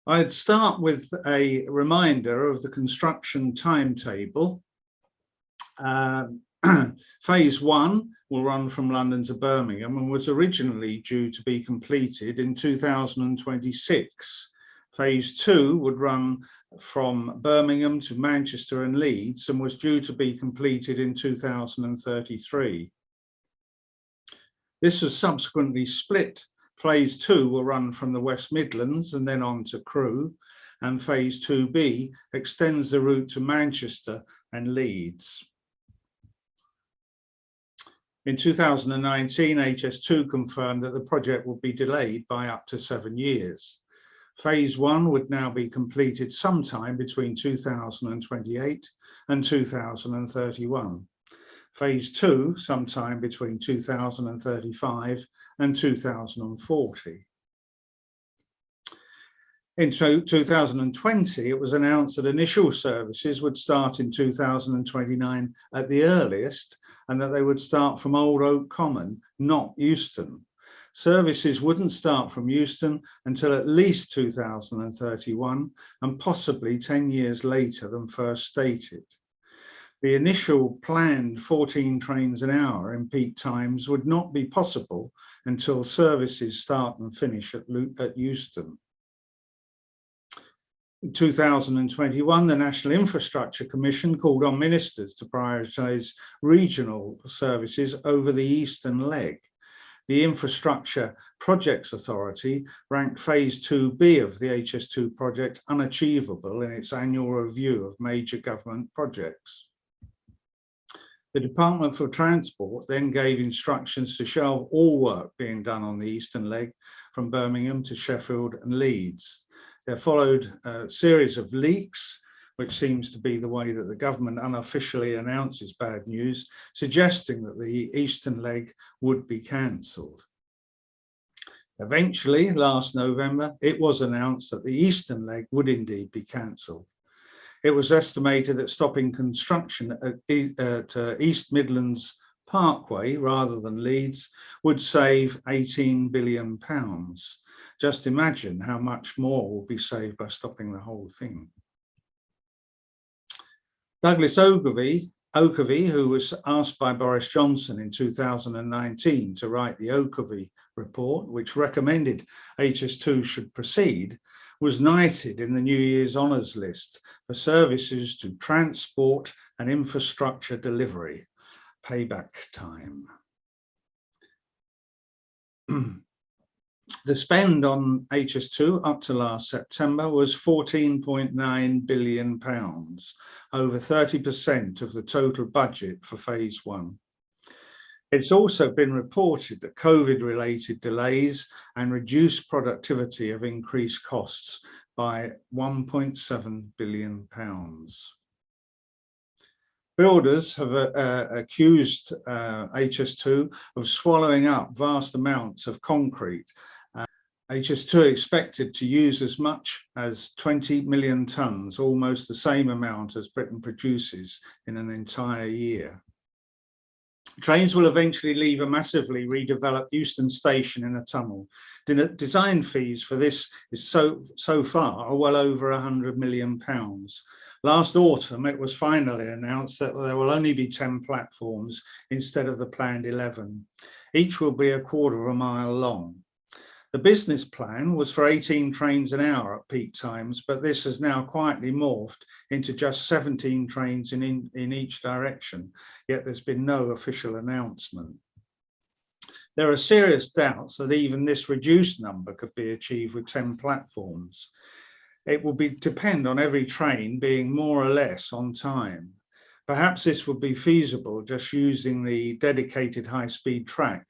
I'd start with a reminder of the construction timetable. Phase 1 will run from London to Birmingham and was originally due to be completed in 2026. Phase 2 would run from Birmingham to Manchester and Leeds and was due to be completed in 2033. This was subsequently split. Phase 2 will run from the West Midlands and then on to Crewe, and Phase 2B extends the route to Manchester and Leeds. In 2019, HS2 confirmed that the project would be delayed by up to 7 years. Phase 1 would now be completed sometime between 2028 and 2031. Phase 2 sometime between 2035 and 2040. In 2020, it was announced that initial services would start in 2029 at the earliest, and that they would start from Old Oak Common, not Euston. Services wouldn't start from Euston until at least 2031, and possibly 10 years later than first stated. The initial planned 14 trains an hour in peak times would not be possible until services start and finish at Euston. In 2021, the National Infrastructure Commission called on ministers to prioritise regional services over the eastern leg. The Infrastructure Projects Authority ranked Phase 2B of the HS2 project unachievable in its annual review of major government projects. The Department for Transport then gave instructions to shelve all work being done on the eastern leg from Birmingham to Sheffield and Leeds. There followed a series of leaks, which seems to be the way that the government unofficially announces bad news, suggesting that the eastern leg would be cancelled. Eventually, last November, it was announced that the eastern leg would indeed be cancelled. It was estimated that stopping construction at East Midlands Parkway rather than Leeds would save £18 billion. Just imagine how much more will be saved by stopping the whole thing. Douglas Ogilvie, who was asked by Boris Johnson in 2019 to write the Ogilvie report, which recommended HS2 should proceed, was knighted in the New Year's Honours List for services to transport and infrastructure delivery. Payback time. The spend on HS2 up to last September was £14.9 billion, over 30% of the total budget for Phase 1. It's also been reported that COVID-related delays and reduced productivity have increased costs by £1.7 billion. Builders have accused HS2 of swallowing up vast amounts of concrete. HS2 expected to use as much as 20 million tonnes, almost the same amount as Britain produces in an entire year. Trains will eventually leave a massively redeveloped Euston station in a tunnel. Design fees for this is so far are well over £100 million. Last autumn, it was finally announced that there will only be 10 platforms instead of the planned 11. Each will be a quarter of a mile long. The business plan was for 18 trains an hour at peak times, but this has now quietly morphed into just 17 trains in each direction, yet there's been no official announcement. There are serious doubts that even this reduced number could be achieved with 10 platforms. It will depend on every train being more or less on time. Perhaps this would be feasible just using the dedicated high-speed track,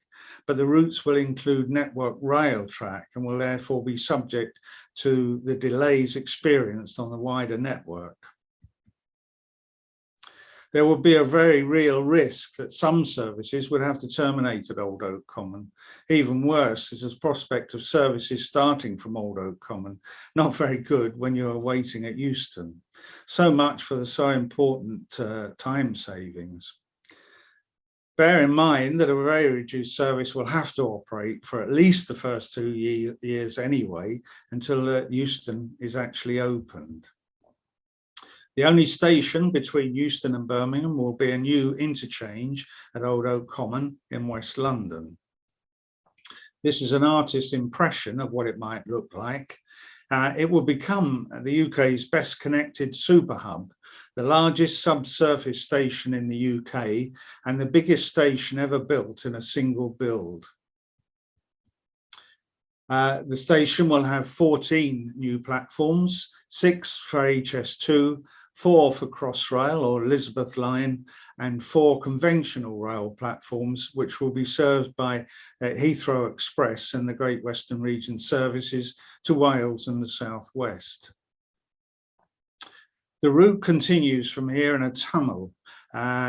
but the routes will include network rail track and will therefore be subject to the delays experienced on the wider network. There would be a very real risk that some services would have to terminate at Old Oak Common. Even worse is the prospect of services starting from Old Oak Common, not very good when you are waiting at Euston. So much for the so important time savings. Bear in mind that a very reduced service will have to operate for at least the first 2 years anyway, until Euston is actually opened. The only station between Euston and Birmingham will be a new interchange at Old Oak Common in West London. This is an artist's impression of what it might look like. It will become the UK's best connected super hub, the largest subsurface station in the UK, and the biggest station ever built in a single build. The station will have 14 new platforms, 6 for HS2, 4 for Crossrail or Elizabeth Line, and 4 conventional rail platforms, which will be served by Heathrow Express and the Great Western Region services to Wales and the South West. The route continues from here in a tunnel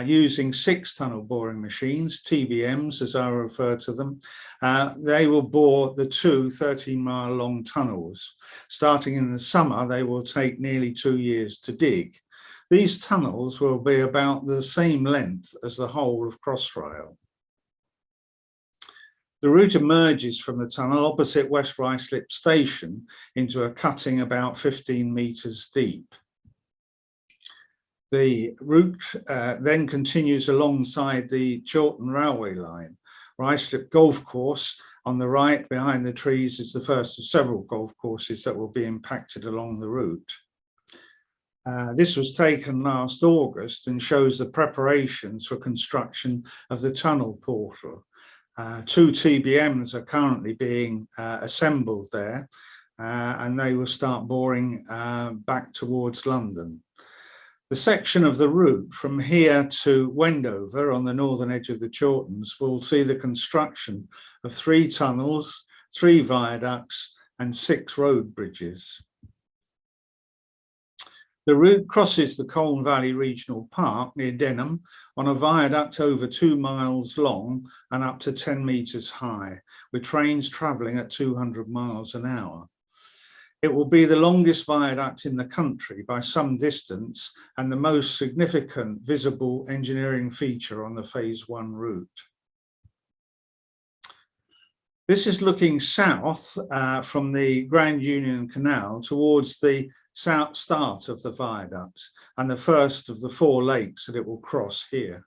using 6 tunnel boring machines, TBMs as I refer to them. They will bore the 2 13-mile long tunnels. Starting in the summer, they will take nearly 2 years to dig. These tunnels will be about the same length as the whole of Crossrail. The route emerges from the tunnel opposite West Ruislip Station into a cutting about 15 metres deep. The route then continues alongside the Chiltern railway line. Ruislip Golf Course on the right behind the trees is the first of several golf courses that will be impacted along the route. This was taken last August and shows the preparations for construction of the tunnel portal. 2 TBMs are currently being assembled there, and they will start boring back towards London. The section of the route from here to Wendover on the northern edge of the Chilterns will see the construction of 3 tunnels, 3 viaducts and 6 road bridges. The route crosses the Colne Valley Regional Park near Denham on a viaduct over 2 miles long and up to 10 metres high, with trains travelling at 200 miles an hour. It will be the longest viaduct in the country by some distance and the most significant visible engineering feature on the Phase 1 route. This is looking south from the Grand Union Canal towards the south start of the viaduct and the first of the 4 lakes that it will cross here.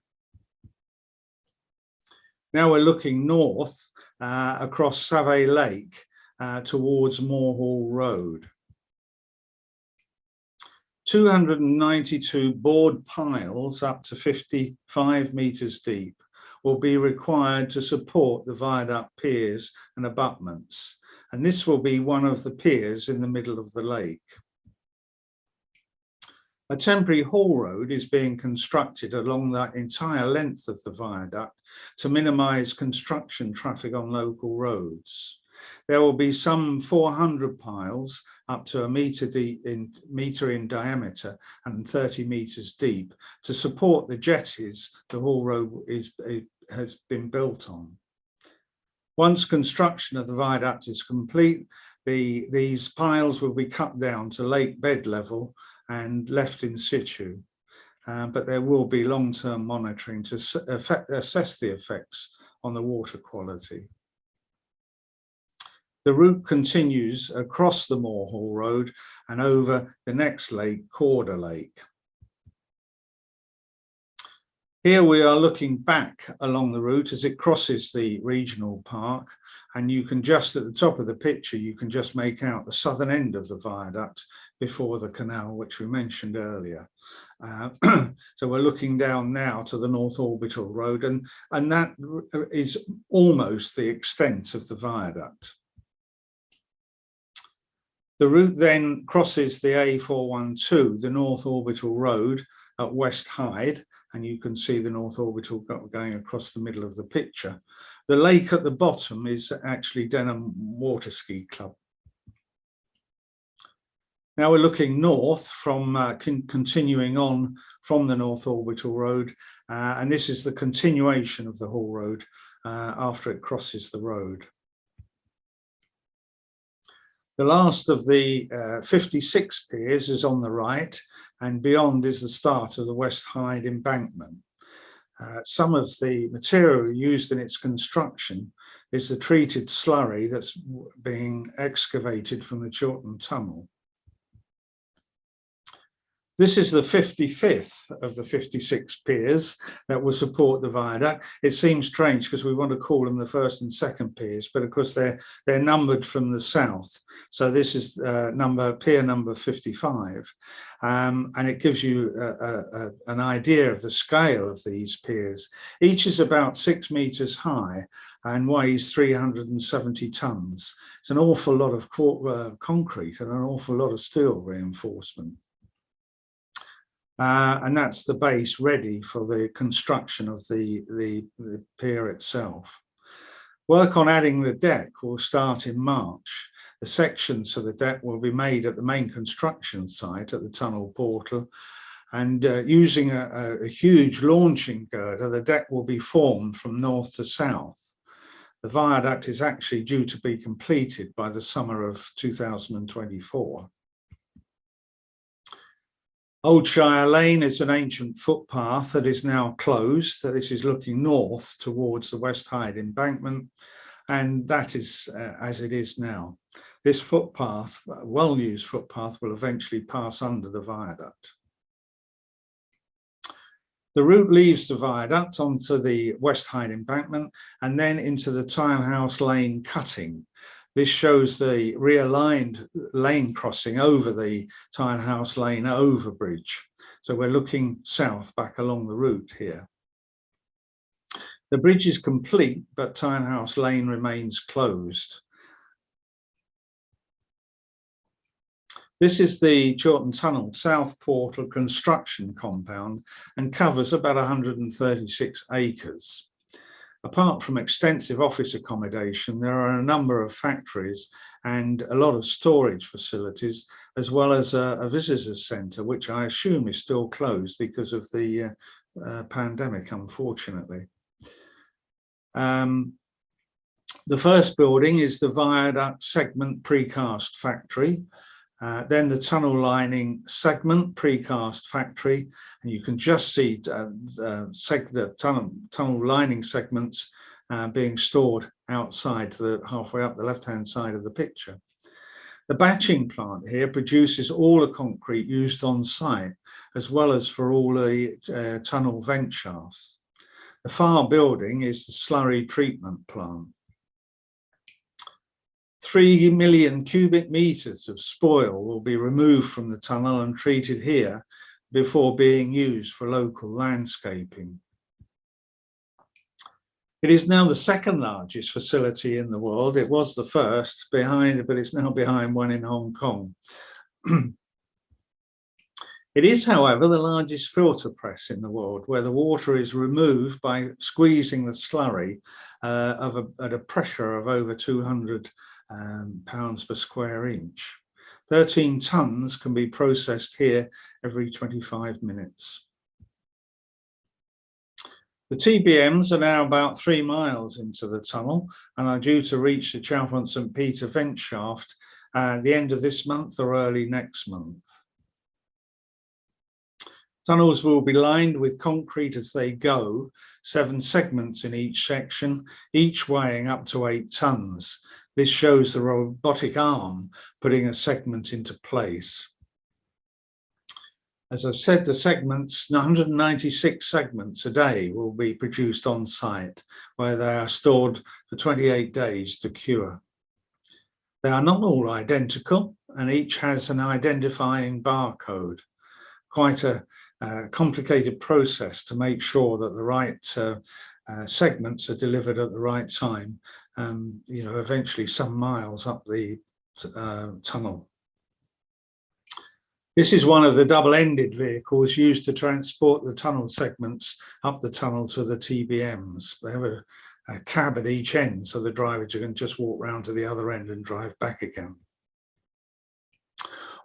Now we're looking north across Savay Lake towards Moor Hall Road. 292 board piles up to 55 metres deep will be required to support the viaduct piers and abutments, and this will be one of the piers in the middle of the lake. A temporary haul road is being constructed along the entire length of the viaduct to minimise construction traffic on local roads. There will be some 400 piles up to a metre in diameter and 30 metres deep to support the jetties the haul road has been built on. Once construction of the viaduct is complete, these piles will be cut down to lake bed level and left in situ, but there will be long-term monitoring to assess the effects on the water quality. The route continues across the Moor Hall Road and over the next lake, Corder Lake. Here we are looking back along the route as it crosses the regional park, and you can just at the top of the picture, you can just make out the southern end of the viaduct before the canal, which we mentioned earlier. So we're looking down now to the North Orbital Road, and that is almost the extent of the viaduct. The route then crosses the A412, the North Orbital Road at West Hyde, and you can see the North Orbital going across the middle of the picture. The lake at the bottom is actually Denham Water Ski Club. Now we're looking north from continuing on from the North Orbital Road, and this is the continuation of the Hall Road after it crosses the road. The last of the 56 piers is on the right, and beyond is the start of the West Hyde embankment. Some of the material used in its construction is the treated slurry that's being excavated from the Chiltern Tunnel. This is the 55th of the 56 piers that will support the viaduct. It seems strange because we want to call them the first and second piers, but of course they're numbered from the south. So this is pier number 55, and it gives you an idea of the scale of these piers. Each is about 6 meters high and weighs 370 tons. It's an awful lot of concrete and an awful lot of steel reinforcement. And that's the base ready for the construction of the pier itself. Work on adding the deck will start in March. The sections of the deck will be made at the main construction site at the tunnel portal, and using a huge launching girder, the deck will be formed from north to south. The viaduct is actually due to be completed by the summer of 2024. Old Shire Lane is an ancient footpath that is now closed. So this is looking north towards the West Hyde embankment, and that is as it is now. This footpath, well-used footpath, will eventually pass under the viaduct. The route leaves the viaduct onto the West Hyde embankment and then into the Tilehouse Lane cutting. This shows the realigned lane crossing over the Tilehouse Lane overbridge. So we're looking south back along the route here. The bridge is complete, but Tilehouse Lane remains closed. This is the Chiltern Tunnel South Portal construction compound and covers about 136 acres. Apart from extensive office accommodation, there are a number of factories and a lot of storage facilities, as well as a visitors centre, which I assume is still closed because of the pandemic, unfortunately. The first building is the viaduct segment precast factory. Then the tunnel lining segment precast factory, and you can just see the tunnel lining segments being stored outside halfway up the left-hand side of the picture. The batching plant here produces all the concrete used on site, as well as for all the tunnel vent shafts. The far building is the slurry treatment plant. 3 million cubic meters of spoil will be removed from the tunnel and treated here before being used for local landscaping. It is now the second largest facility in the world. It was the first but it's now behind one in Hong Kong. It is, however, the largest filter press in the world, where the water is removed by squeezing the slurry at a pressure of over 200 pounds per square inch. 13 tons can be processed here every 25 minutes. The TBMs are now about 3 miles into the tunnel and are due to reach the Chalfont St Peter vent shaft at the end of this month or early next month. Tunnels will be lined with concrete as they go, 7 segments in each section, each weighing up to 8 tons. This shows the robotic arm putting a segment into place. As I've said, the segments, 196 segments a day will be produced on site, where they are stored for 28 days to cure. They are not all identical, and each has an identifying barcode. Quite a complicated process to make sure that the right segments are delivered at the right time, eventually some miles up the tunnel. This is one of the double-ended vehicles used to transport the tunnel segments up the tunnel to the TBMs. They have a cab at each end, so the driver can just walk round to the other end and drive back again.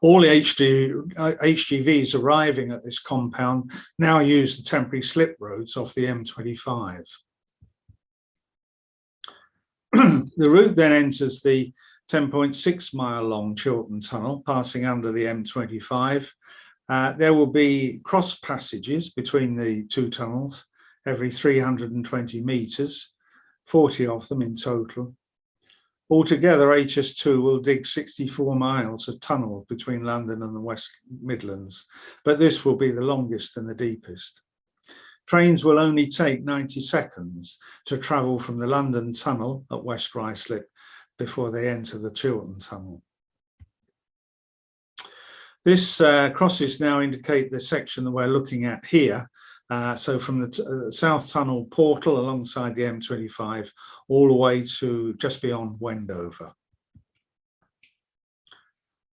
All the HGVs arriving at this compound now use the temporary slip roads off the M25. The route then enters the 10.6 mile long Chiltern Tunnel, passing under the M25. There will be cross passages between the two tunnels every 320 metres, 40 of them in total. Altogether, HS2 will dig 64 miles of tunnel between London and the West Midlands, but this will be the longest and the deepest. Trains will only take 90 seconds to travel from the London Tunnel at West Ruislip before they enter the Chiltern Tunnel. This crosses now indicate the section that we're looking at here. So from the South Tunnel portal alongside the M25 all the way to just beyond Wendover.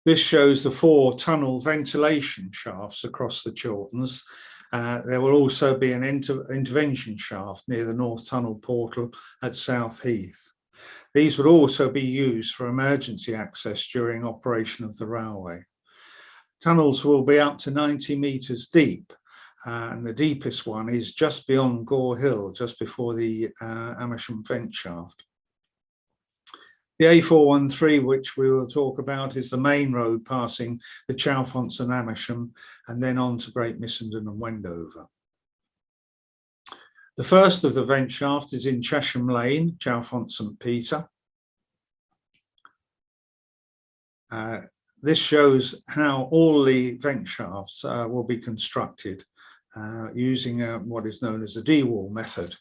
This shows the 4 tunnel ventilation shafts across the Chilterns. There will also be an intervention shaft near the North Tunnel portal at South Heath. These would also be used for emergency access during operation of the railway. Tunnels will be up to 90 metres deep, and the deepest one is just beyond Gore Hill, just before the Amersham vent shaft. The A413, which we will talk about, is the main road passing the Chalfonts and Amersham, and then on to Great Missenden and Wendover. The first of the vent shaft is in Chesham Lane, Chalfont St Peter. This shows how all the vent shafts will be constructed using what is known as a D-wall method.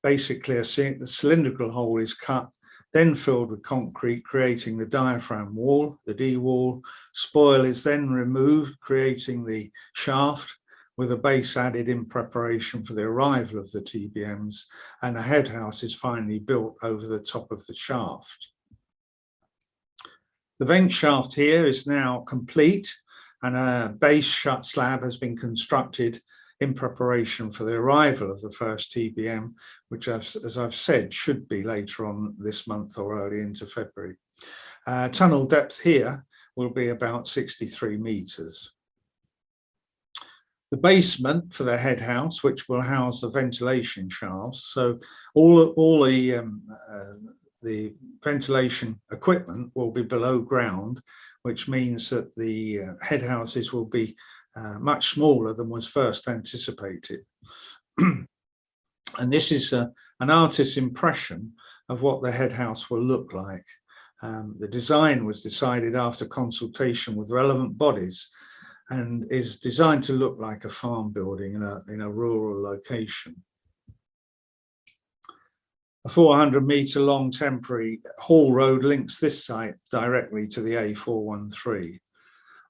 Basically, a cylindrical hole is cut, then filled with concrete, creating the diaphragm wall, the D-wall. Spoil is then removed, creating the shaft, with a base added in preparation for the arrival of the TBMs, and a head house is finally built over the top of the shaft. The vent shaft here is now complete, and a base shut slab has been constructed in preparation for the arrival of the first TBM, which, as I've said, should be later on this month or early into February. Tunnel depth here will be about 63 metres. The basement for the head house, which will house the ventilation shafts, so all the ventilation equipment will be below ground, which means that the head houses will be much smaller than was first anticipated. And this is an artist's impression of what the head house will look like. The design was decided after consultation with relevant bodies and is designed to look like a farm building in a rural location. A 400-metre long temporary haul road links this site directly to the A413.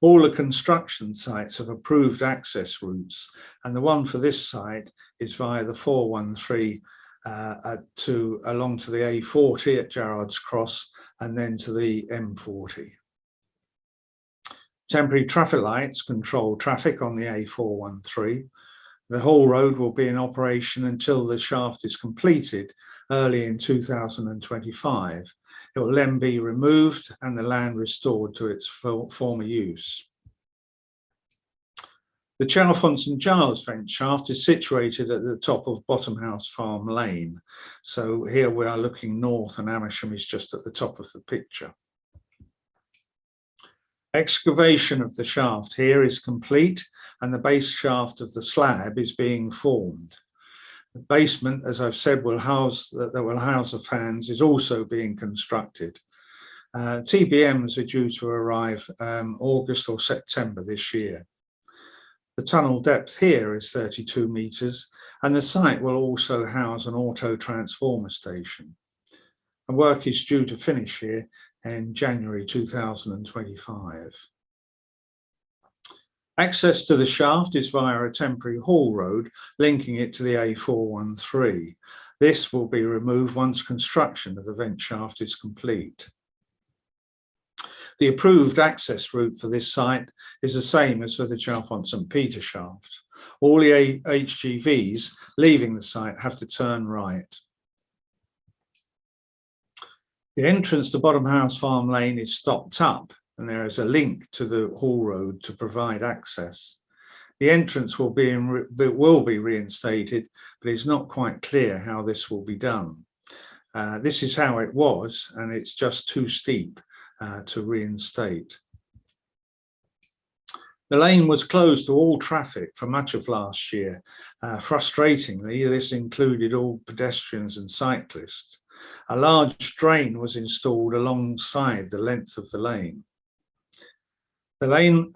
All the construction sites have approved access routes, and the one for this site is via the 413 along to the A40 at Gerrards Cross and then to the M40. Temporary traffic lights control traffic on the A413. The whole road will be in operation until the shaft is completed early in 2025. It will then be removed and the land restored to its former use. The Chalfonts and Giles vent shaft is situated at the top of Bottomhouse Farm Lane. So here we are looking north and Amersham is just at the top of the picture. Excavation of the shaft here is complete and the base shaft of the slab is being formed. The basement, as I've said, that will house the fans is also being constructed. TBMs are due to arrive August or September this year. The tunnel depth here is 32 metres and the site will also house an auto transformer station. And work is due to finish here in January 2025. Access to the shaft is via a temporary haul road linking it to the A413. This will be removed once construction of the vent shaft is complete. The approved access route for this site is the same as for the Chalfont St Peter shaft. All the HGVs leaving the site have to turn right. The entrance to Bottomhouse Farm Lane is stopped up and there is a link to the haul road to provide access. The entrance will be reinstated, but it's not quite clear how this will be done. This is how it was, and it's just too steep to reinstate. The lane was closed to all traffic for much of last year. Frustratingly, this included all pedestrians and cyclists. A large drain was installed alongside the length of the lane. The lane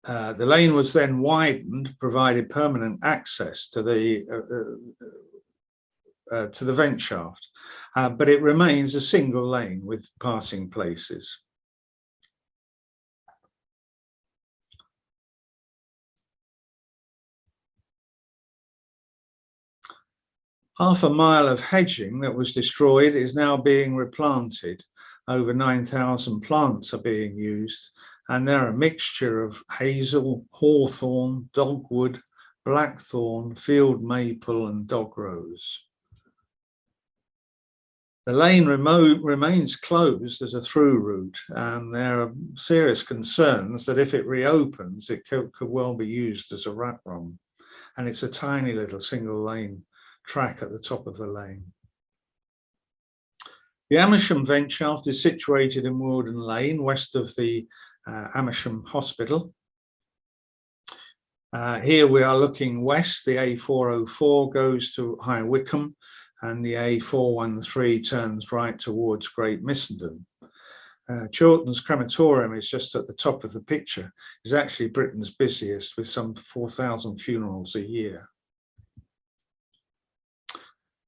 the lane was then widened, provided permanent access to the vent shaft, but it remains a single lane with passing places. Half a mile of hedging that was destroyed is now being replanted. Over 9,000 plants are being used, and they're a mixture of hazel, hawthorn, dogwood, blackthorn, field maple, and dog rose. The lane remains closed as a through route, and there are serious concerns that if it reopens, it could well be used as a rat run. And it's a tiny little single lane track at the top of the lane. The Amersham vent shaft is situated in Woodland Lane, west of the Amersham Hospital. Here we are looking west. The A404 goes to High Wycombe, and the A413 turns right towards Great Missenden. Chiltern's crematorium is just at the top of the picture. It's actually Britain's busiest, with some 4,000 funerals a year.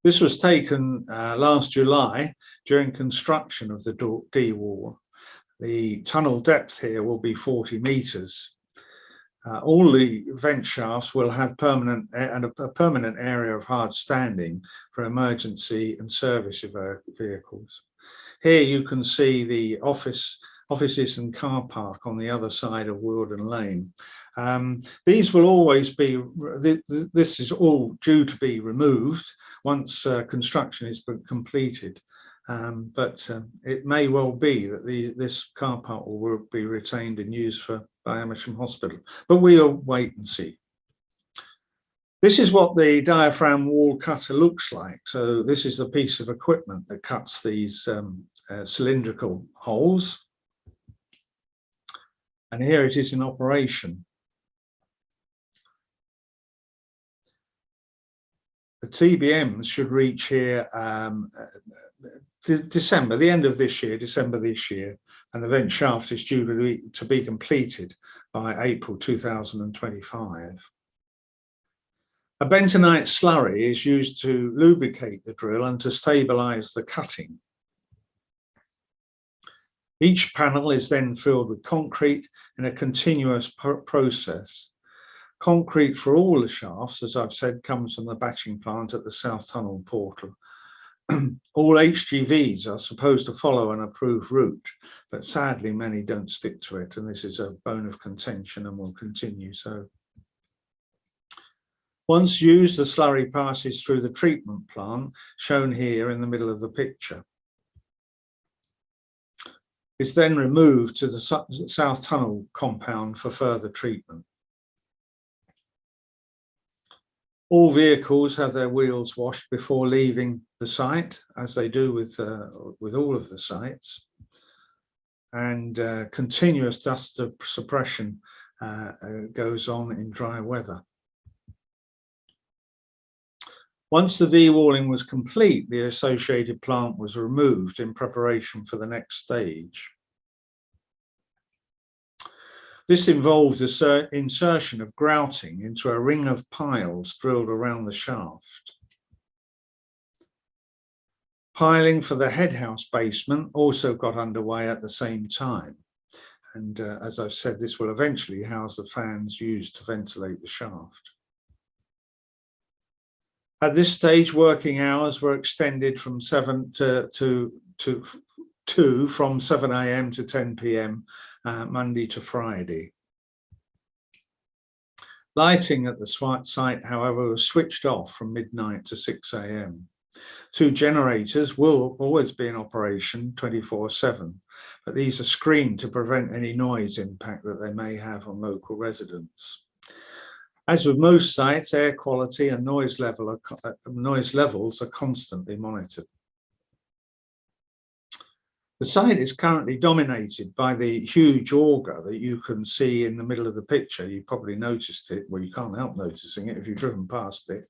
This was taken last July during construction of the D wall. The tunnel depth here will be 40 metres. All the vent shafts will have a permanent area of hard standing for emergency and service vehicles. Here you can see the offices and car park on the other side of Woodland Lane. These will always be, this is all due to be removed once construction is completed. But it may well be that this car park will be retained and used by Amersham Hospital, but we'll wait and see. This is what the diaphragm wall cutter looks like. So this is the piece of equipment that cuts these cylindrical holes. And here it is in operation. The TBMs should reach here December, the end of this year, December this year, and the vent shaft is due to be completed by April 2025. A bentonite slurry is used to lubricate the drill and to stabilise the cutting. Each panel is then filled with concrete in a continuous process. Concrete for all the shafts, as I've said, comes from the batching plant at the South Tunnel portal. All HGVs are supposed to follow an approved route, but sadly many don't stick to it, and this is a bone of contention and will continue so. Once used, the slurry passes through the treatment plant, shown here in the middle of the picture. It's then removed to the South Tunnel compound for further treatment. All vehicles have their wheels washed before leaving the site, as they do with all of the sites. And continuous dust suppression goes on in dry weather. Once the V-walling was complete, the associated plant was removed in preparation for the next stage. This involves the insertion of grouting into a ring of piles drilled around the shaft. Piling for the headhouse basement also got underway at the same time. And as I've said, this will eventually house the fans used to ventilate the shaft. At this stage, working hours were extended from 7 from 7 AM to 10 PM, Monday to Friday. Lighting at the site, however, was switched off from midnight to 6 AM. 2 generators will always be in operation 24/7, but these are screened to prevent any noise impact that they may have on local residents. As with most sites, air quality and noise levels are constantly monitored. The site is currently dominated by the huge auger that you can see in the middle of the picture. You probably noticed it. Well, you can't help noticing it if you've driven past it.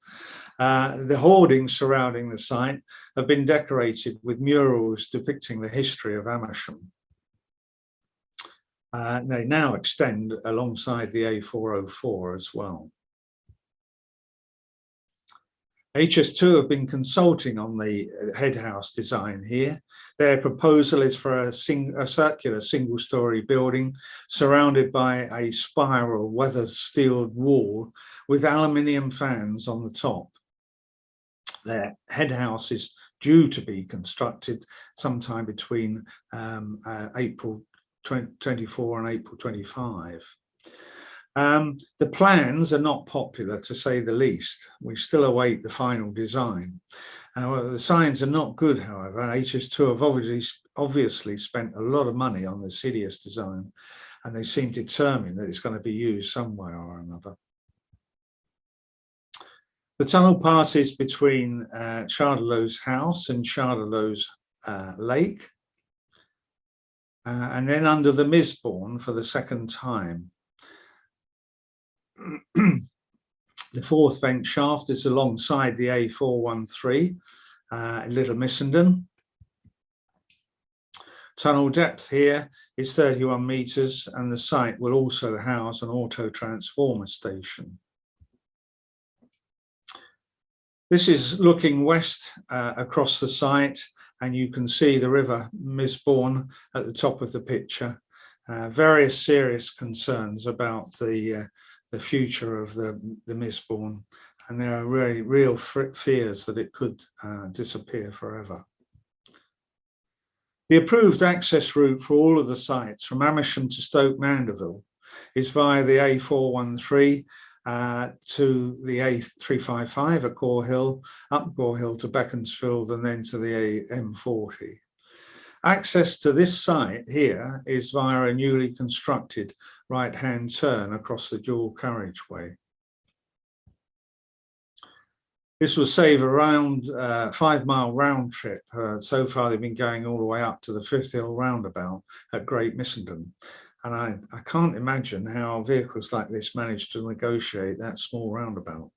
The hoardings surrounding the site have been decorated with murals depicting the history of Amersham. They now extend alongside the A404 as well. HS2 have been consulting on the head house design here. Their proposal is for a circular single-storey building surrounded by a spiral weather-sealed wall with aluminium fans on the top. Their head house is due to be constructed sometime between April 24 and April 25. The plans are not popular, to say the least. We still await the final design. The signs are not good, however. HS2 have obviously spent a lot of money on this hideous design, and they seem determined that it's going to be used somewhere or another. The tunnel passes between Chardelot's house and Chardelot's lake, and then under the Misbourne for the second time. The fourth vent shaft is alongside the A413 Little Missenden. Tunnel depth here is 31 metres, and the site will also house an auto transformer station. This is looking west across the site, and you can see the river Misbourne at the top of the picture. Various serious concerns about the future of the Misbourne, and there are really real fears that it could disappear forever. The approved access route for all of the sites from Amersham to Stoke Mandeville is via the A413 to the A355 at Gore Hill, up Gore Hill to Beaconsfield, and then to the M40. Access to this site here is via a newly constructed right-hand turn across the dual carriageway. This will save around 5-mile round trip. So far they've been going all the way up to the Fifth Hill roundabout at Great Missenden. And I can't imagine how vehicles like this manage to negotiate that small roundabout.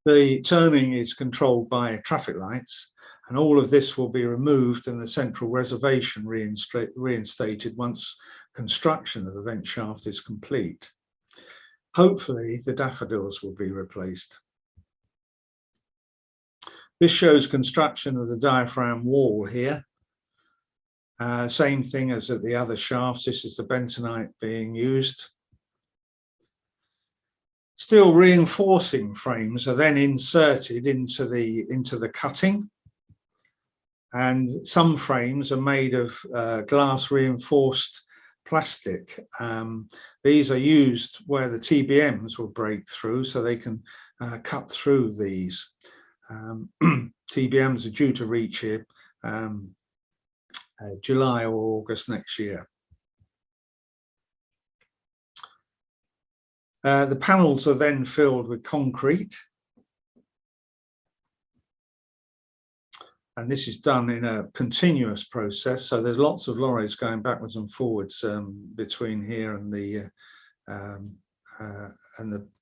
The turning is controlled by traffic lights, and all of this will be removed and the central reservation reinstated once construction of the vent shaft is complete. Hopefully the daffodils will be replaced. This shows construction of the diaphragm wall here. Same thing as at the other shafts. This is the bentonite being used. Steel reinforcing frames are then inserted into the cutting, and some frames are made of glass reinforced plastic. These are used where the TBMs will break through, so they can cut through these. TBMs are due to reach here July or August next year. The panels are then filled with concrete, and this is done in a continuous process. So there's lots of lorries going backwards and forwards between here and the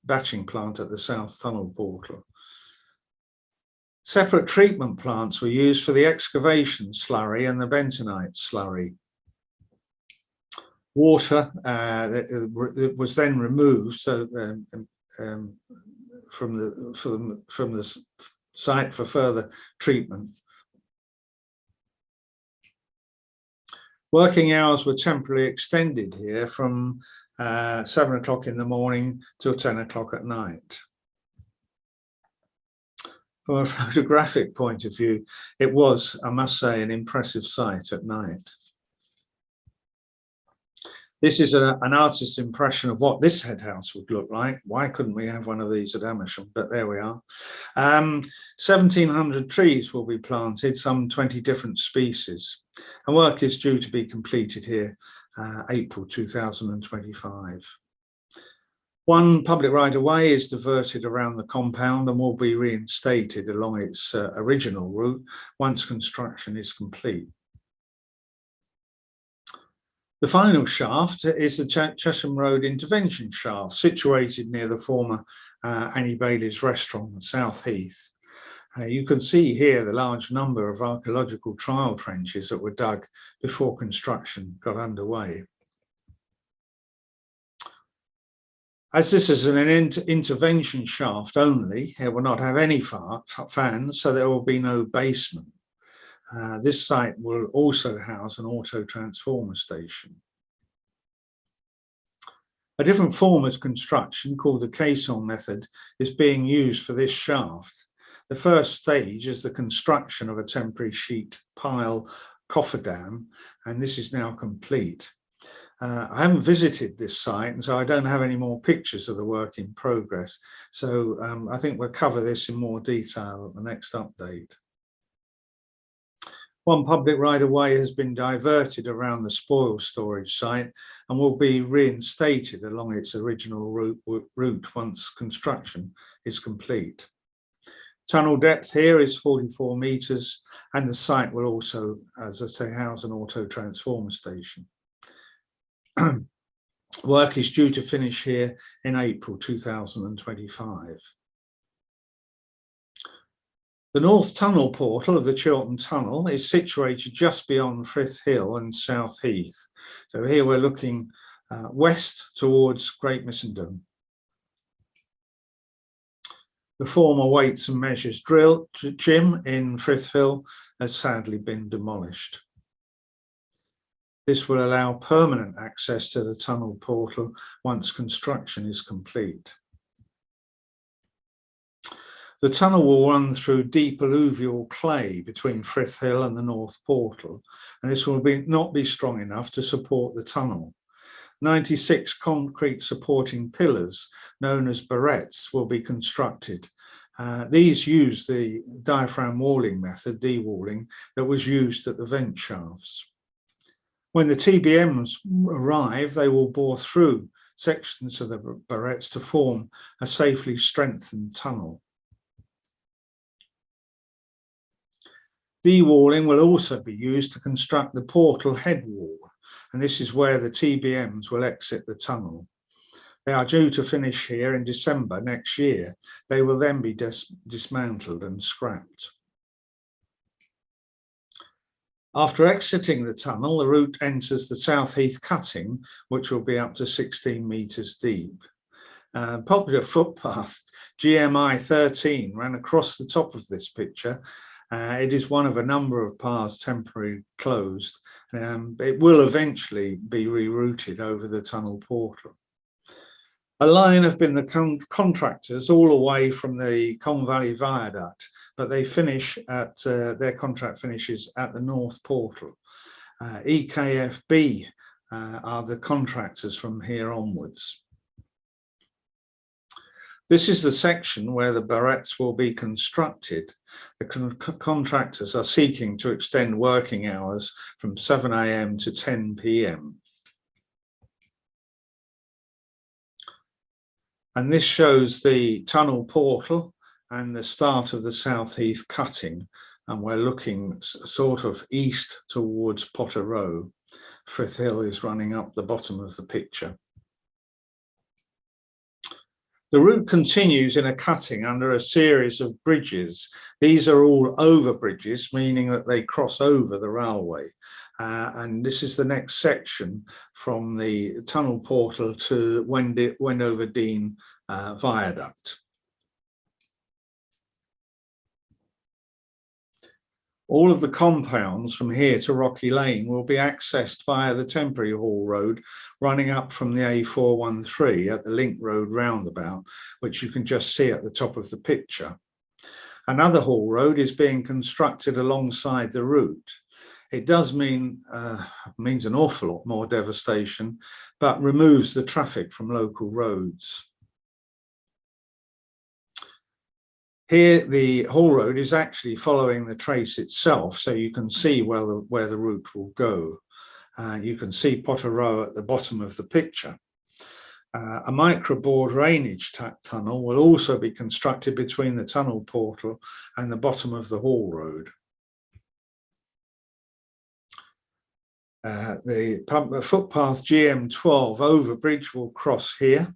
batching plant at the South Tunnel portal. Separate treatment plants were used for the excavation slurry and the bentonite slurry. Water was then removed from the site for further treatment. Working hours were temporarily extended here from 7 o'clock in the morning till 10 o'clock at night. From a photographic point of view, it was, I must say, an impressive sight at night. This is an artist's impression of what this head house would look like. Why couldn't we have one of these at Amersham? But there we are. 1,700 trees will be planted, some 20 different species. And work is due to be completed here April 2025. One public right-of-way is diverted around the compound and will be reinstated along its original route once construction is complete. The final shaft is the Chesham Road intervention shaft, situated near the former Annie Bailey's restaurant at South Heath. You can see here the large number of archaeological trial trenches that were dug before construction got underway. As this is an intervention shaft only, it will not have any fans, so there will be no basement. This site will also house an auto transformer station. A different form of construction, called the caisson method, is being used for this shaft. The first stage is the construction of a temporary sheet pile cofferdam, and this is now complete. I haven't visited this site, and so I don't have any more pictures of the work in progress. So I think we'll cover this in more detail at the next update. One public right-of-way has been diverted around the spoil storage site and will be reinstated along its original route once construction is complete. Tunnel depth here is 44 metres, and the site will also, as I say, house an auto transformer station. Work is due to finish here in April 2025. The North Tunnel portal of the Chiltern Tunnel is situated just beyond Frith Hill and South Heath. So here we're looking west towards Great Missenden. The former Weights and Measures drill gym in Frith Hill has sadly been demolished. This will allow permanent access to the tunnel portal once construction is complete. The tunnel will run through deep alluvial clay between Frith Hill and the North Portal, and this will not be strong enough to support the tunnel. 96 concrete supporting pillars, known as barrettes, will be constructed. These use the diaphragm walling method, de-walling, that was used at the vent shafts. When the TBMs arrive, they will bore through sections of the barrettes to form a safely strengthened tunnel. De-walling will also be used to construct the portal head wall, and this is where the TBMs will exit the tunnel. They are due to finish here in December next year. They will then be dismantled and scrapped. After exiting the tunnel, the route enters the South Heath cutting, which will be up to 16 metres deep. Popular footpath GMI 13 ran across the top of this picture. It is one of a number of paths temporarily closed. It will eventually be rerouted over the tunnel portal. A line have been the contractors all the way from the Colne Valley Viaduct, but they finish at their contract finishes at the North Portal. EKFB are the contractors from here onwards. This is the section where the barrettes will be constructed. The contractors are seeking to extend working hours from 7 AM to 10 PM. And this shows the tunnel portal and the start of the South Heath cutting. And we're looking sort of east towards Potter Row. Frith Hill is running up the bottom of the picture. The route continues in a cutting under a series of bridges. These are all over bridges, meaning that they cross over the railway. And this is the next section from the tunnel portal to Wendover Green Viaduct. All of the compounds from here to Rocky Lane will be accessed via the temporary haul road running up from the A413 at the Link Road roundabout, which you can just see at the top of the picture. Another haul road is being constructed alongside the route. It does means an awful lot more devastation, but removes the traffic from local roads. Here, the haul road is actually following the trace itself, so you can see where the route will go. You can see Potter Row at the bottom of the picture. A micro-bore drainage tunnel will also be constructed between the tunnel portal and the bottom of the haul road. The footpath GM12 overbridge will cross here.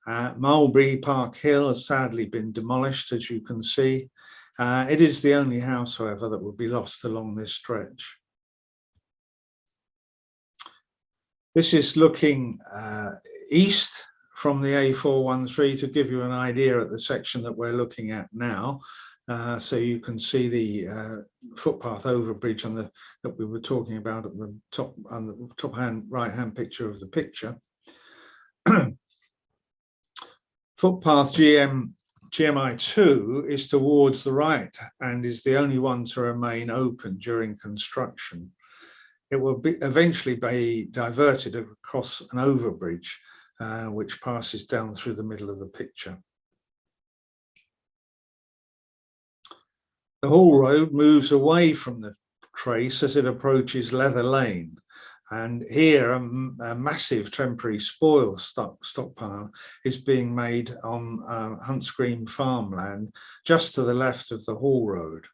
Mulberry Park Hill has sadly been demolished, as you can see. It is the only house, however, that will be lost along this stretch. This is looking east from the A413 to give you an idea of the section that we're looking at now. So you can see the footpath overbridge that we were talking about at the top, on the top right hand picture of the picture. Footpath GMI2 is towards the right and is the only one to remain open during construction. It will eventually be diverted across an overbridge, which passes down through the middle of the picture. The Hall Road moves away from the trace as it approaches Leather Lane. And here a massive temporary spoil stockpile is being made on Hunts Green farmland, just to the left of the Hall Road.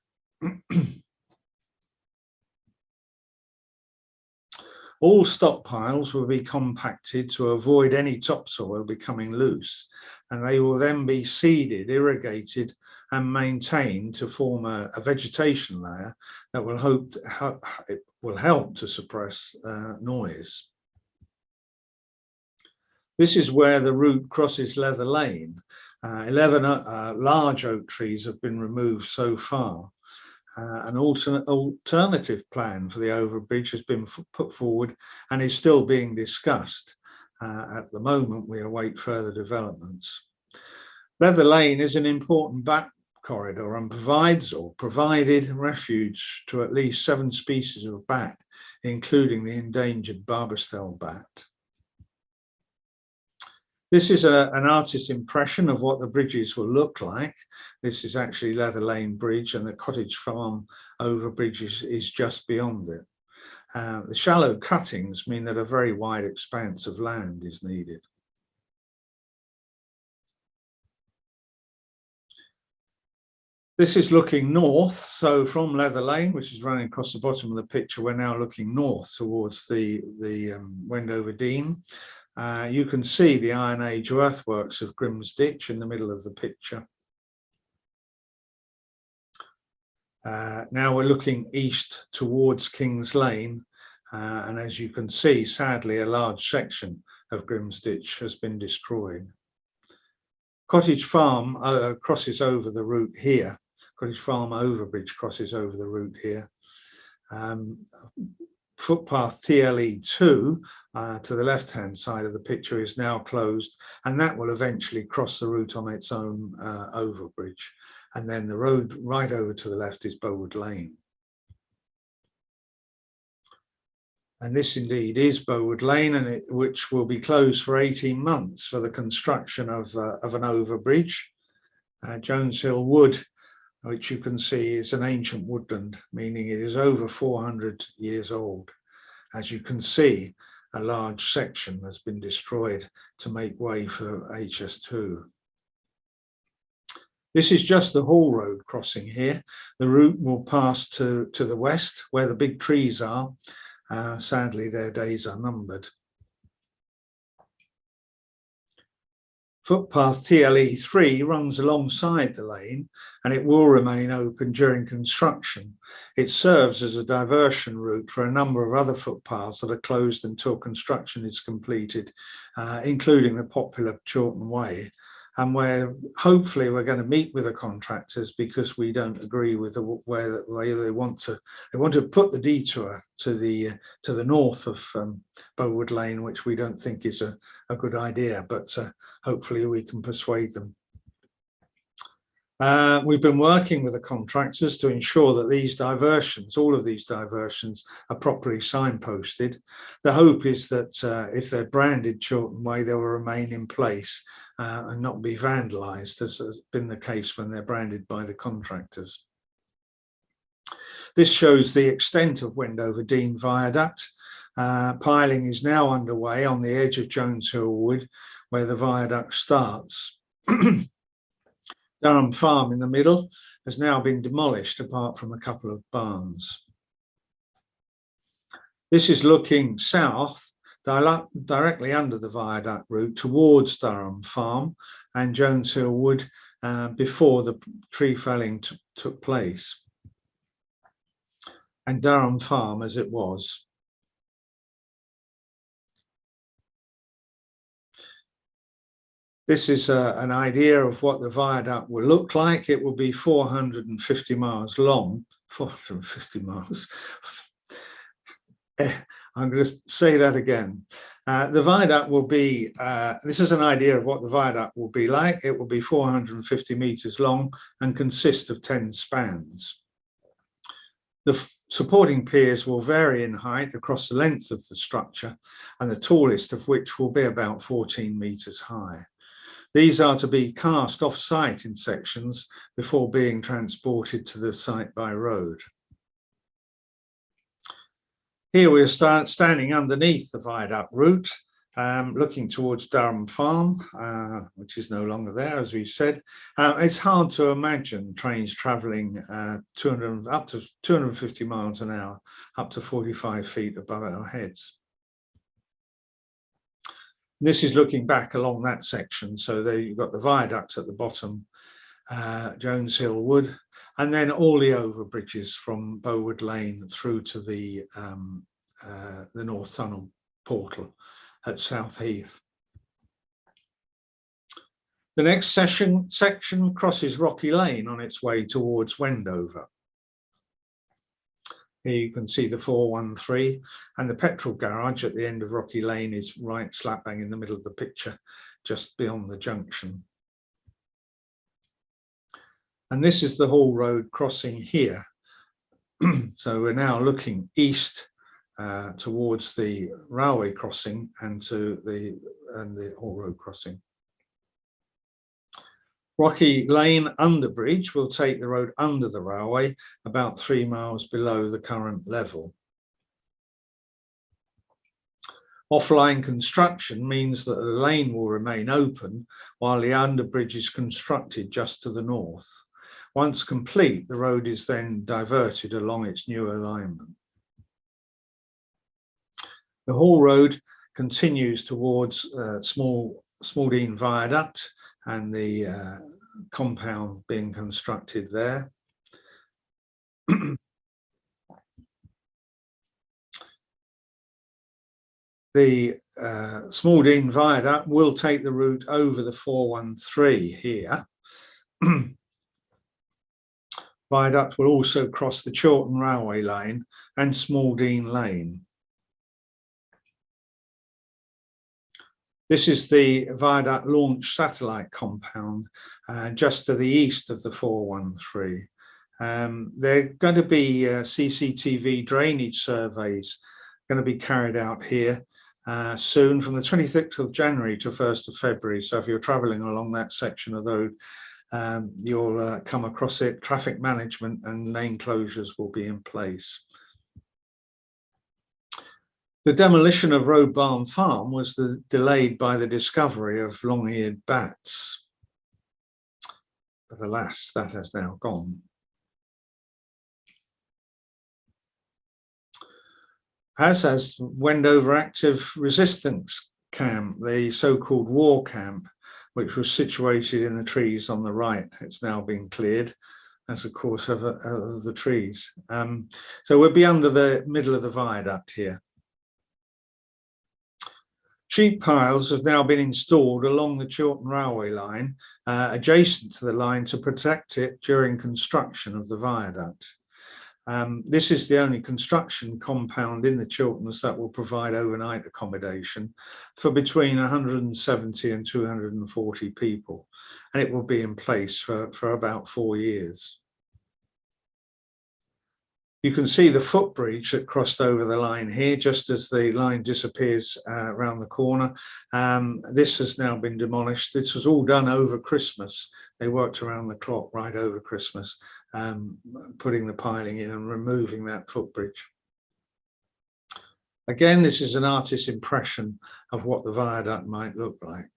All stockpiles will be compacted to avoid any topsoil becoming loose, and they will then be seeded, irrigated and maintained to form a vegetation layer that will help to suppress noise. This is where the route crosses Leather Lane. 11 large oak trees have been removed so far. An alternative plan for the overbridge has been put forward and is still being discussed. At the moment, we await further developments. Leather Lane is an important bat corridor and provided refuge to at least 7 species of bat, including the endangered Barbastell bat. This is an artist's impression of what the bridges will look like. This is actually Leather Lane Bridge, and the Cottage Farm overbridge is just beyond it. The shallow cuttings mean that a very wide expanse of land is needed. This is looking north, so from Leather Lane, which is running across the bottom of the picture, we're now looking north towards the Wendover Dean. You can see the Iron Age earthworks of Grim's Ditch in the middle of the picture. Now we're looking east towards King's Lane, and as you can see, sadly, a large section of Grim's Ditch has been destroyed. Cottage Farm crosses over the route here. Cottage Farm overbridge crosses over the route here. Footpath TLE2 to the left-hand side of the picture is now closed, and that will eventually cross the route on its own overbridge. And then the road right over to the left is Bowood Lane. And this indeed is Bowood Lane, and which will be closed for 18 months for the construction of an overbridge. Jones Hill Wood, which you can see is an ancient woodland, meaning it is over 400 years old. As you can see, a large section has been destroyed to make way for HS2. This is just the Hall Road crossing here. The route will pass to the west, where the big trees are. Sadly, their days are numbered. Footpath TLE3 runs alongside the lane, and it will remain open during construction. It serves as a diversion route for a number of other footpaths that are closed until construction is completed, including the popular Chiltern Way. And where hopefully we're going to meet with the contractors, because we don't agree with the way they want to put the detour to the north of Bowood Lane, which we don't think is a good idea, but hopefully we can persuade them. We've been working with the contractors to ensure that these diversions, all of these diversions, are properly signposted. The hope is that if they're branded Chiltern Way, they will remain in place and not be vandalised, as has been the case when they're branded by the contractors. This shows the extent of Wendover Dean Viaduct. Piling is now underway on the edge of Jones Hill Wood, where the viaduct starts. Durham Farm in the middle has now been demolished, apart from a couple of barns. This is looking south, directly under the viaduct route towards Durham Farm and Jones Hill Wood before the tree felling took place, and Durham Farm as it was. This is an idea of what the viaduct will look like. It will be 450 miles long, 450 miles. I'm going to say that again. The viaduct will be, this is an idea of what the viaduct will be like. It will be 450 meters long and consist of 10 spans. The supporting piers will vary in height across the length of the structure, and the tallest of which will be about 14 meters high. These are to be cast off-site in sections before being transported to the site by road. Here we are standing underneath the viaduct route, looking towards Durham Farm, which is no longer there, as we said. It's hard to imagine trains travelling up to 250 miles an hour, up to 45 feet above our heads. This is looking back along that section. So there you've got the viaduct at the bottom, Jones Hill Wood, and then all the overbridges from Woodland Lane through to the North Tunnel portal at South Heath. The next section crosses Rocky Lane on its way towards Wendover. Here you can see the 413, and the petrol garage at the end of Rocky Lane is right slap bang in the middle of the picture, just beyond the junction. And this is the Hall Road crossing here. So we're now looking east towards the railway crossing and the Hall Road crossing. Rocky Lane underbridge will take the road under the railway about 3 miles below the current level. Offline construction means that the lane will remain open while the underbridge is constructed just to the north. Once complete, the road is then diverted along its new alignment. The Hall Road continues towards Smaldene Viaduct and the compound being constructed there. The Smaldene Viaduct will take the route over the 413 here. Viaduct will also cross the Chiltern Railway Line and Smaldene Lane. This is the Viaduct Launch Satellite Compound just to the east of the 413. There are going to be CCTV drainage surveys going to be carried out here soon from the 26th of January to 1st of February. So if you're travelling along that section of the road, you'll come across it. Traffic management and lane closures will be in place. The demolition of Road Barn Farm was delayed by the discovery of long-eared bats. But alas, that has now gone. As has Wendover Active Resistance Camp, the so-called war camp, which was situated in the trees on the right. It's now been cleared, as of course of the trees. So we'll be under the middle of the viaduct here. Sheep piles have now been installed along the Chiltern Railway Line, adjacent to the line to protect it during construction of the viaduct. This is the only construction compound in the Chilterns that will provide overnight accommodation for between 170 and 240 people, and it will be in place for about 4 years. You can see the footbridge that crossed over the line here, just as the line disappears around the corner. This has now been demolished. This was all done over Christmas. They worked around the clock right over Christmas, putting the piling in and removing that footbridge. Again, this is an artist's impression of what the viaduct might look like.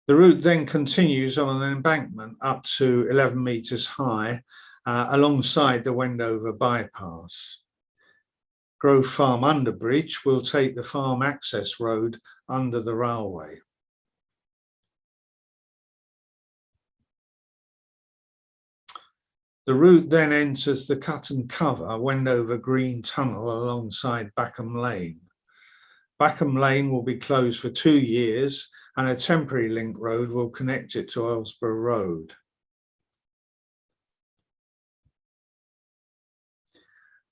The route then continues on an embankment up to 11 metres high alongside the Wendover bypass. Grove Farm Underbridge will take the farm access road under the railway. The route then enters the cut and cover Wendover Green tunnel alongside Backham Lane. Backham Lane will be closed for 2 years and a temporary link road will connect it to Earlsborough Road.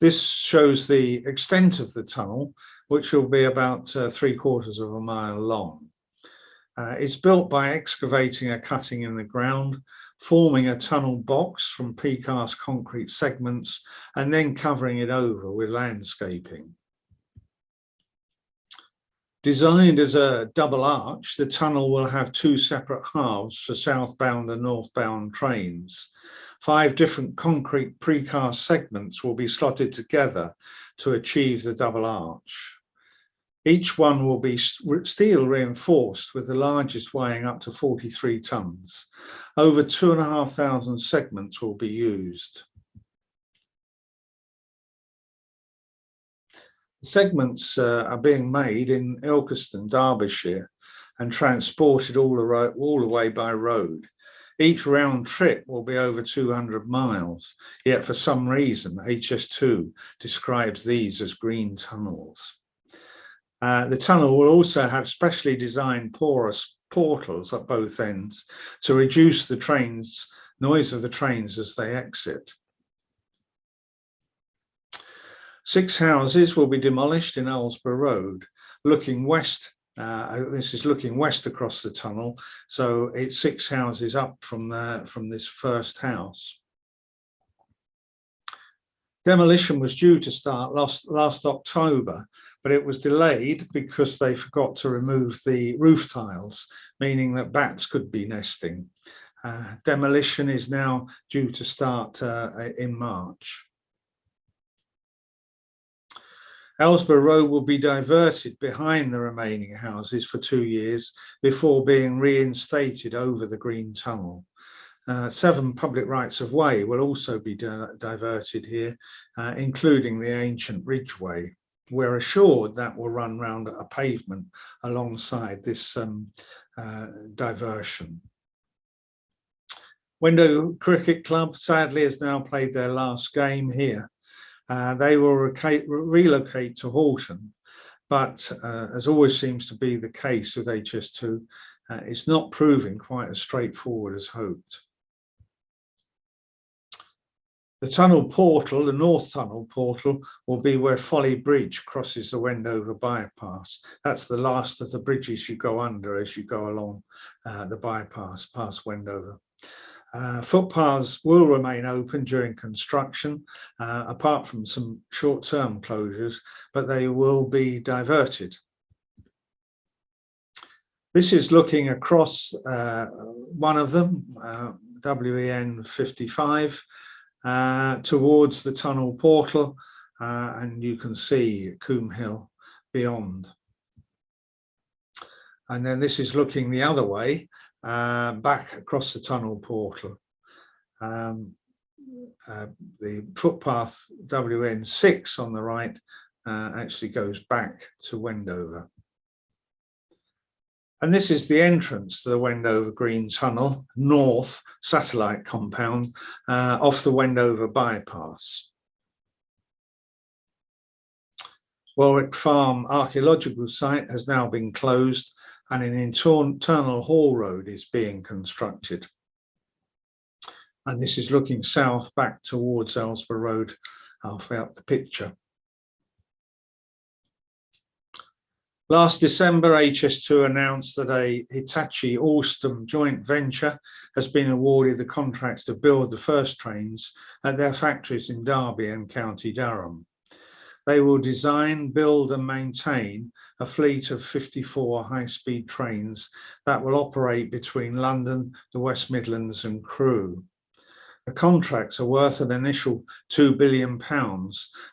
This shows the extent of the tunnel, which will be about 3/4 of a mile long. It's built by excavating a cutting in the ground, forming a tunnel box from precast concrete segments, and then covering it over with landscaping. Designed as a double arch, the tunnel will have 2 separate halves for southbound and northbound trains. 5 different concrete precast segments will be slotted together to achieve the double arch. Each one will be steel reinforced, with the largest weighing up to 43 tonnes. Over 2,500 segments will be used. The segments are being made in Ilkeston, Derbyshire, and transported all the way by road. Each round trip will be over 200 miles, yet for some reason HS2 describes these as green tunnels. The tunnel will also have specially designed porous portals at both ends to reduce the noise of the trains as they exit. 6 houses will be demolished in Earlsborough Road, looking west. This is looking west across the tunnel, so it's 6 houses up from this first house. Demolition was due to start last October, but it was delayed because they forgot to remove the roof tiles, meaning that bats could be nesting. Demolition is now due to start in March. Earlsborough Road will be diverted behind the remaining houses for 2 years before being reinstated over the Green Tunnel. 7 public rights of way will also be diverted here, including the ancient Ridgeway. We're assured that will run round a pavement alongside this diversion. Wendover Cricket Club sadly has now played their last game here. They will relocate to Horton, but as always seems to be the case with HS2, it's not proving quite as straightforward as hoped. The tunnel portal, the North Tunnel portal, will be where Folly Bridge crosses the Wendover bypass. That's the last of the bridges you go under as you go along the bypass past Wendover. Footpaths will remain open during construction, apart from some short-term closures, but they will be diverted. This is looking across one of them, WEN 55, towards the tunnel portal, and you can see Coombe Hill beyond. And then this is looking the other way, back across the tunnel portal. The footpath WN6 on the right actually goes back to Wendover. And this is the entrance to the Wendover Green Tunnel, North satellite compound off the Wendover bypass. Warwick Farm archaeological site has now been closed and an internal haul road is being constructed. And this is looking south back towards Earlsborough Road, halfway up the picture. Last December, HS2 announced that a Hitachi-Alstom joint venture has been awarded the contracts to build the first trains at their factories in Derby and County Durham. They will design, build and maintain a fleet of 54 high-speed trains that will operate between London, the West Midlands and Crewe. The contracts are worth an initial £2 billion,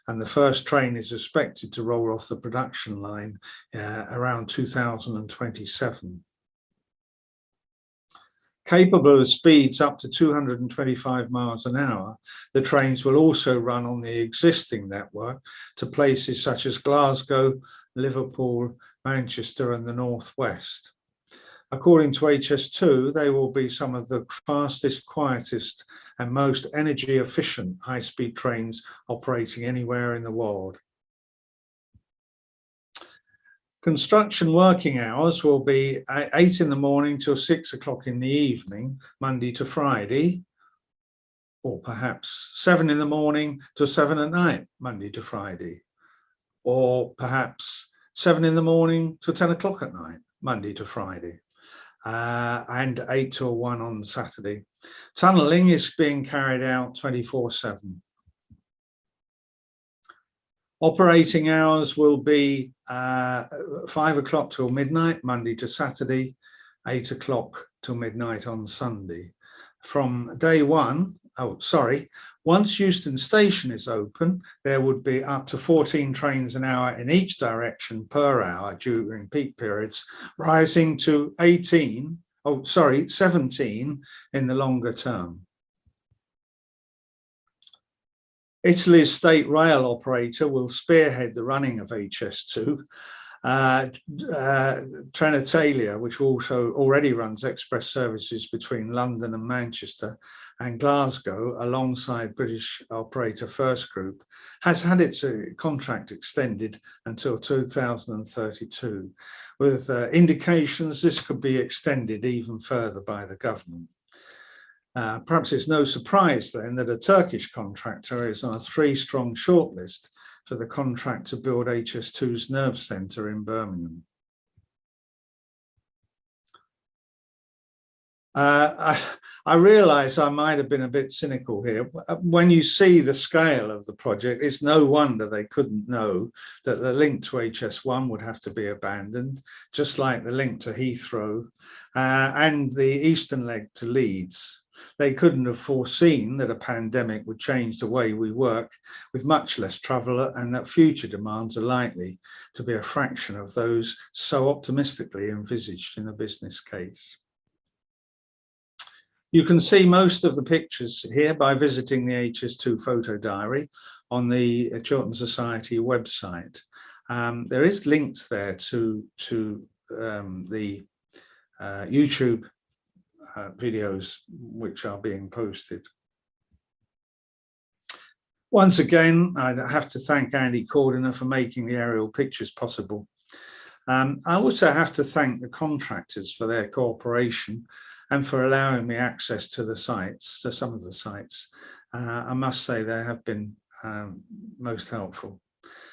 and the first train is expected to roll off the production line around 2027. Capable of speeds up to 225 miles an hour, the trains will also run on the existing network to places such as Glasgow, Liverpool, Manchester and the Northwest. According to HS2, they will be some of the fastest, quietest and most energy efficient high-speed trains operating anywhere in the world. Construction working hours will be 8 in the morning till 6 o'clock in the evening, Monday to Friday, or perhaps 7 in the morning till 7 at night, Monday to Friday, or perhaps 7 in the morning till 10 o'clock at night, Monday to Friday, and 8 till 1 on Saturday. Tunnelling is being carried out 24/7. Operating hours will be 5 o'clock till midnight, Monday to Saturday, 8 o'clock till midnight on Sunday. From day one, once Euston Station is open, there would be up to 14 trains an hour in each direction per hour during peak periods, rising to 17 in the longer term. Italy's state rail operator will spearhead the running of HS2. Trenitalia, which also already runs express services between London and Manchester and Glasgow alongside British operator First Group, has had its contract extended until 2032, with indications this could be extended even further by the government. Perhaps it's no surprise then that a Turkish contractor is on a 3-strong shortlist for the contract to build HS2's nerve centre in Birmingham. I realise I might have been a bit cynical here. When you see the scale of the project, it's no wonder they couldn't know that the link to HS1 would have to be abandoned, just like the link to Heathrow and the eastern leg to Leeds. They couldn't have foreseen that a pandemic would change the way we work with much less travel, and that future demands are likely to be a fraction of those so optimistically envisaged in the business case. You can see most of the pictures here by visiting the HS2 photo diary on the Chiltern Society website. There is links there to the YouTube videos which are being posted. Once again, I have to thank Andy Cordiner for making the aerial pictures possible. I also have to thank the contractors for their cooperation and for allowing me access to the sites, to some of the sites. I must say they have been most helpful.